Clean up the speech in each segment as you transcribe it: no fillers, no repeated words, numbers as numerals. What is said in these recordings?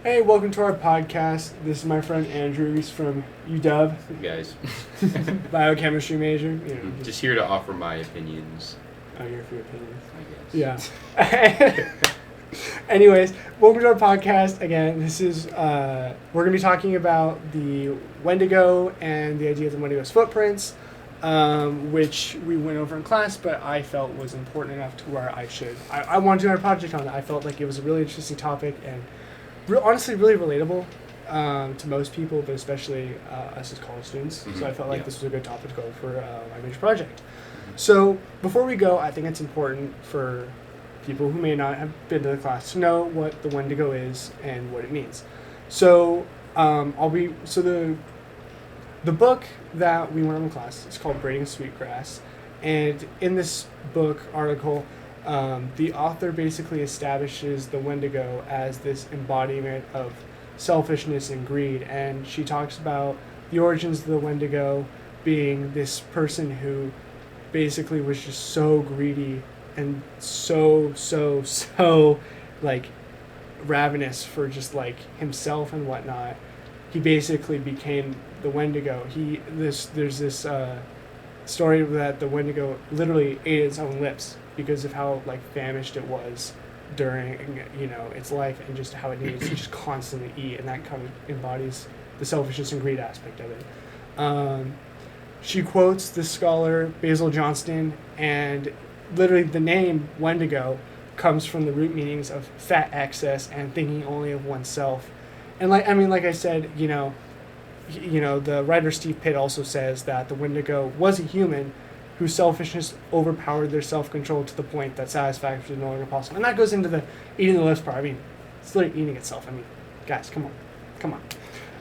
Hey, welcome to our podcast. This is my friend Andrew. He's from UW, Hey guys. biochemistry major. You know, Just here to offer my opinions, out here for your opinions. I guess. Yeah. Anyways, welcome to our podcast again. This is we're gonna be talking about the Wendigo and the idea of the Wendigo's footprints, which we went over in class, but I felt was important enough to where I wanted to do our project on it. I felt like it was a really interesting topic and honestly really relatable to most people, but especially us as college students. Mm-hmm. So I felt like Yeah. this was a good topic to go for my major project. So before we go, I think it's important for people who may not have been to the class to know what the Wendigo is and what it means. So the book that we went on in class is called Braiding Sweetgrass, and in this book article, the author basically establishes the Wendigo as this embodiment of selfishness and greed, and she talks about the origins of the Wendigo being this person who basically was just so greedy and so like ravenous for just like himself and whatnot. He basically became the Wendigo. There's this story that the Wendigo literally ate its own lips because of how like famished it was during its life, and just how it needed to just constantly eat, and that kind of embodies the selfishness and greed aspect of it. She quotes the scholar Basil Johnston, and literally the name Wendigo comes from the root meanings of fat excess and thinking only of oneself. And like I said, the writer Steve Pitt also says that the Wendigo was a human whose selfishness overpowered their self-control to the point that satisfaction was no longer possible. And that goes into the eating the lips part. I mean, it's literally eating itself. I mean, guys, come on.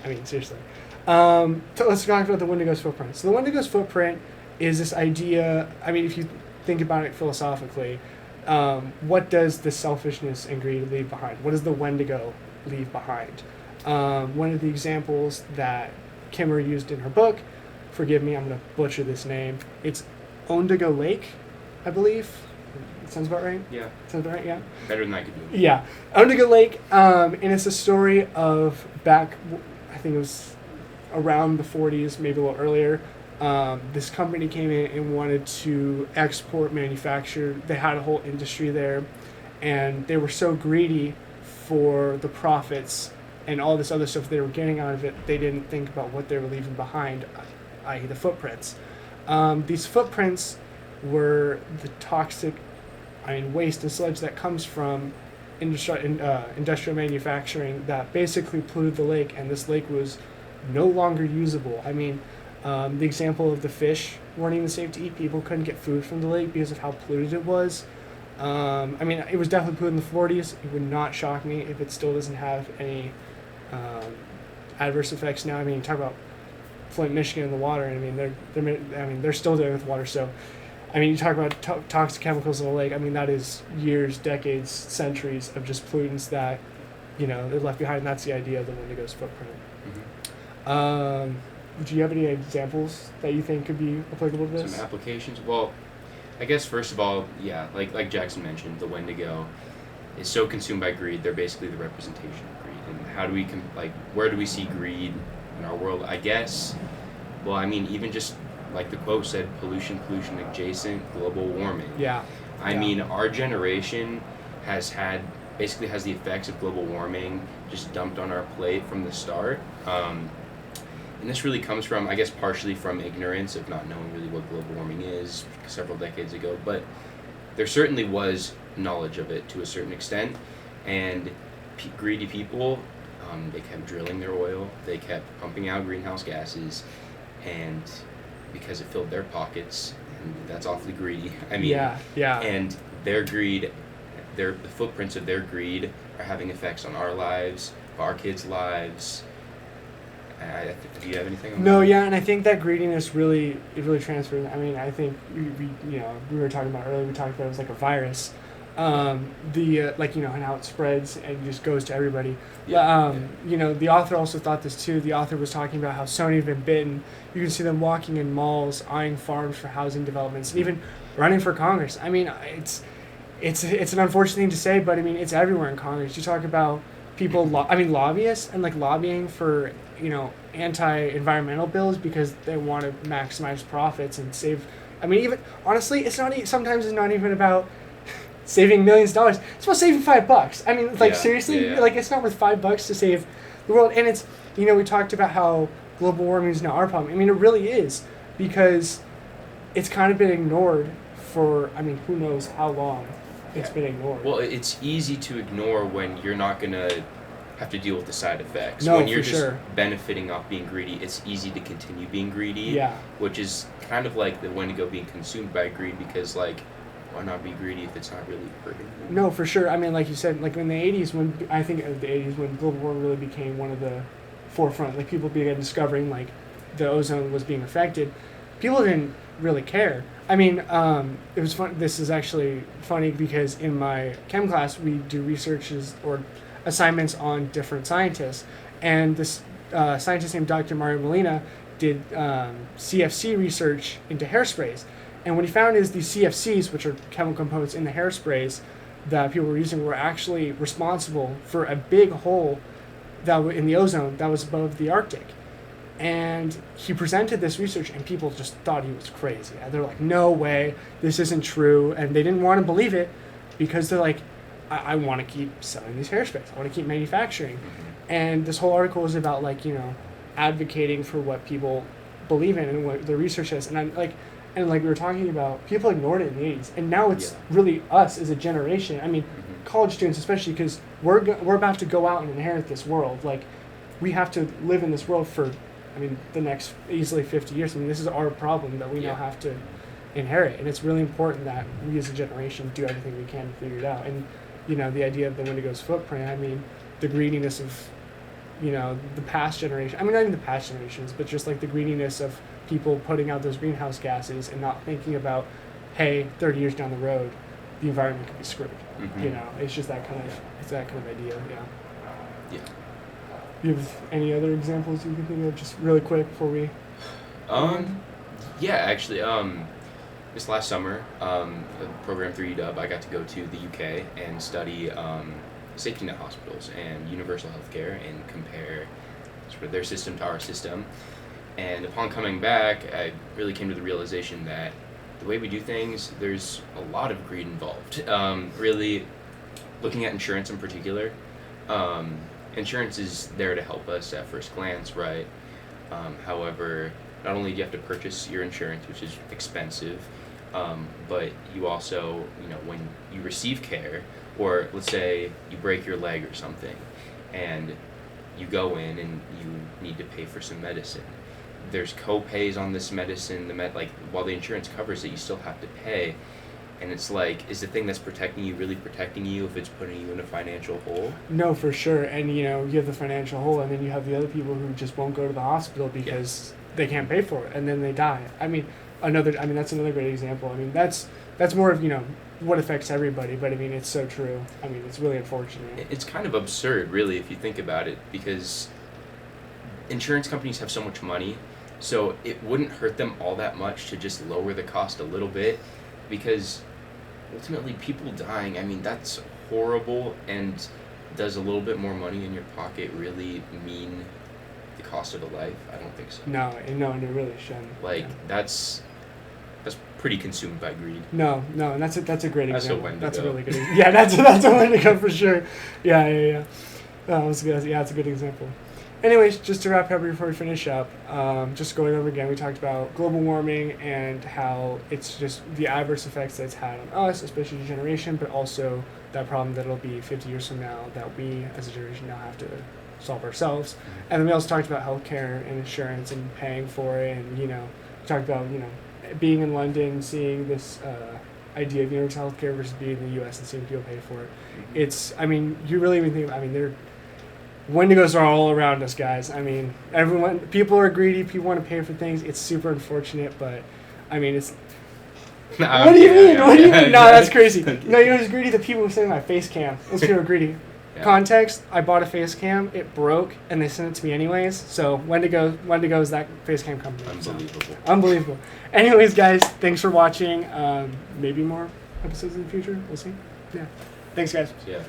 I mean, seriously. Let's talk about the Wendigo's footprint. So the Wendigo's footprint is this idea, I mean, if you think about it philosophically, what does the selfishness and greed leave behind? What does the Wendigo leave behind? One of the examples that Kimmerer used in her book, forgive me, I'm going to butcher this name, it's Ondigo Lake, I believe. Sounds about right? Yeah. Sounds about right, yeah? Better than I could do. Yeah. Ondigo Lake, and it's a story of back, I think it was around the 40s, maybe a little earlier. This company came in and wanted to export manufacture. They had a whole industry there, and they were so greedy for the profits and all this other stuff they were getting out of it, they didn't think about what they were leaving behind, i.e. the footprints. These footprints were the toxic waste and sludge that comes from industrial manufacturing that basically polluted the lake, and this lake was no longer usable. I mean, the example of the fish weren't even safe to eat. People couldn't get food from the lake because of how polluted it was. It was definitely polluted in the 40s. It would not shock me if it still doesn't have any adverse effects now. I mean, talk about Flint, Michigan, and the water. I mean, they're still dealing with water. So, I mean, you talk about toxic chemicals in the lake. I mean, that is years, decades, centuries of just pollutants that they left behind. And that's the idea of the Wendigo's footprint. Mm-hmm. Do you have any examples that you think could be applicable to this? Some applications? Well, I guess first of all, yeah, like Jackson mentioned, the Wendigo is so consumed by greed. They're basically the representation of greed. And how do we where do we see greed in our world? I guess, well, I mean, even just like the quote said, pollution adjacent, global warming. Yeah. I mean, our generation has the effects of global warming just dumped on our plate from the start. And this really comes from, I guess, partially from ignorance of not knowing really what global warming is several decades ago. But there certainly was knowledge of it to a certain extent. And greedy people, they kept drilling their oil. They kept pumping out greenhouse gases. And because it filled their pockets, and that's awfully greedy. I mean, yeah. And their greed, the footprints of their greed are having effects on our lives, our kids' lives. Do you have anything on No, that? yeah, and I think that greediness really transfers. I mean, I think we were talking about earlier. We talked about it was like a virus, and how it spreads and just goes to everybody. Yeah, The author also thought this too. The author was talking about how so many have been bitten. You can see them walking in malls, eyeing farms for housing developments, and even running for Congress. I mean, it's an unfortunate thing to say, but I mean, it's everywhere in Congress. You talk about people, lobbyists and like lobbying for, anti-environmental bills because they want to maximize profits and save. I mean, even honestly, sometimes it's not even about saving millions of dollars. It's about saving $5. I mean, like seriously, like it's not worth $5 to save the world. And it's, we talked about how global warming is not our problem. I mean, it really is, because it's kind of been ignored for, who knows how long it's been ignored. Well, it's easy to ignore when you're not going to have to deal with the side effects. No, when you're for just sure. benefiting off being greedy, it's easy to continue being greedy. Yeah. Which is kind of like the Wendigo being consumed by greed, because, like, why not be greedy if it's not really hurting you? No, for sure. I mean, like you said, like in the 80s, when global warming really became one of the forefront, like people began discovering like the ozone was being affected, people didn't really care. I mean, it was fun. This is actually funny because in my chem class, we do researches or assignments on different scientists. And this scientist named Dr. Mario Molina did CFC research into hairsprays. And what he found is these CFCs, which are chemical components in the hairsprays that people were using, were actually responsible for a big hole in the ozone that was above the Arctic. And he presented this research, and people just thought he was crazy. They're like, no way, this isn't true. And they didn't want to believe it because they're like, I want to keep selling these hairsprays. I want to keep manufacturing. And this whole article is about, like, advocating for what people believe in and what the research is. And we were talking about, people ignored it in the 80s. And now it's really us as a generation. I mean, college students especially, because we're about to go out and inherit this world. Like, we have to live in this world for, the next easily 50 years. This is our problem that we now have to inherit. And it's really important that we as a generation do everything we can to figure it out. And, the idea of the Wendigo's footprint, the greediness of, the past generation. Not even the past generations, but just like the greediness of people putting out those greenhouse gases and not thinking about, hey, 30 years down the road, the environment could be screwed. It's just that kind of idea. Yeah. Do you have any other examples you can think of, just really quick before we? Yeah, actually, this last summer, program through UW, I got to go to the UK and study safety net hospitals and universal healthcare and compare sort of their system to our system. And upon coming back, I really came to the realization that the way we do things, there's a lot of greed involved. Really, looking at insurance in particular, insurance is there to help us at first glance, right? However, not only do you have to purchase your insurance, which is expensive, but you also, when you receive care, or let's say you break your leg or something, and you go in and you need to pay for some medicine. There's co-pays on this medicine, while the insurance covers it, you still have to pay. And it's like, is the thing that's protecting you really protecting you if it's putting you in a financial hole? No, for sure. And, you have the financial hole, and then you have the other people who just won't go to the hospital because they can't pay for it, and then they die. That's another great example. That's more of, what affects everybody, but it's so true. It's really unfortunate. It's kind of absurd, really, if you think about it, because insurance companies have so much money, so it wouldn't hurt them all that much to just lower the cost a little bit, because ultimately people dying, that's horrible. And does a little bit more money in your pocket really mean the cost of a life? I don't think so. No, and it really shouldn't. That's pretty consumed by greed. No, and that's a great example. That's a really good. Yeah, that's a Wendigo for sure. Yeah. It's a good example. Anyways, just to wrap up before we finish up, just going over again, we talked about global warming and how it's just the adverse effects that it's had on us, especially the generation, but also that problem that it'll be 50 years from now that we as a generation now have to solve ourselves. And then we also talked about healthcare and insurance and paying for it, and we talked about being in London, seeing this idea of universal healthcare versus being in the U.S. and seeing people pay for it. It's you really even think they're Wendigos are all around us, guys. People are greedy. People want to pay for things. It's super unfortunate, but it's. What do you mean? What do you mean? No, that's crazy. No, it's greedy. The people who sent my face cam. Those people are greedy. Yeah. Context: I bought a face cam. It broke, and they sent it to me anyways. So Wendigo is that face cam company. Unbelievable. Anyways, guys, thanks for watching. Maybe more episodes in the future. We'll see. Yeah. Thanks, guys. Yeah.